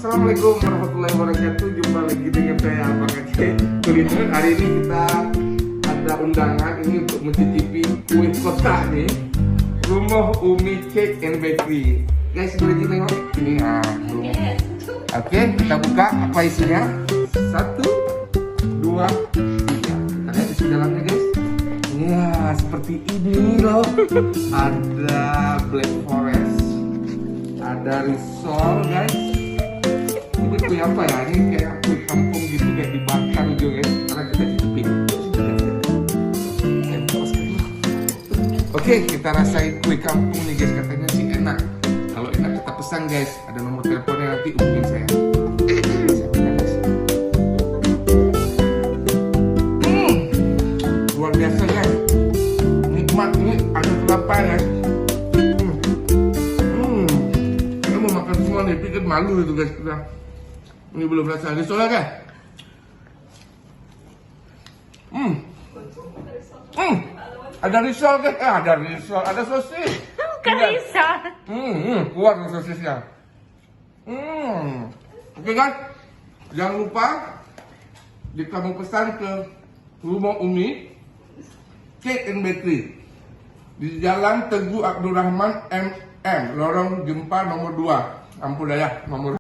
Assalamualaikum warahmatullahi wabarakatuh. Jumpa lagi dengan saya Abang Aceh Kuliner. Hari ini kita ada undangan ini untuk mencicipi kue kota nih, Rumah Umi Cake and Bakery. Guys, boleh tengok ini rumah. Oke, kita buka apa isinya. 1, 2, 3. Kita lihat isi dalamnya guys. Ya, seperti ini loh. Ada Black Forest, ada risol guys. Ini kue apa ya? Ini kayak kue kampung gitu, kayak dibakar gitu guys. Karena kita cicipin. Oke, kita rasain kue kampung nih guys. Katanya sih enak. Kalau enak kita pesan guys. Ada nomor teleponnya, nanti hubungin saya. Luar biasa guys. Nikmat, ini ada kelapa guys. Mau makan semua nih, pikir malu itu guys kita. Ini belum rasa risolnya kan? Ada risol kan? Ada risol, ada sosis. Bukan risol. Kuat sosisnya. Oke kan? Jangan lupa jika mau pesan ke Rumah Umi Cake and Bakery di Jalan Teguh Abdurrahman MM, Lorong Gempa nomor 2, Ampudaya nomor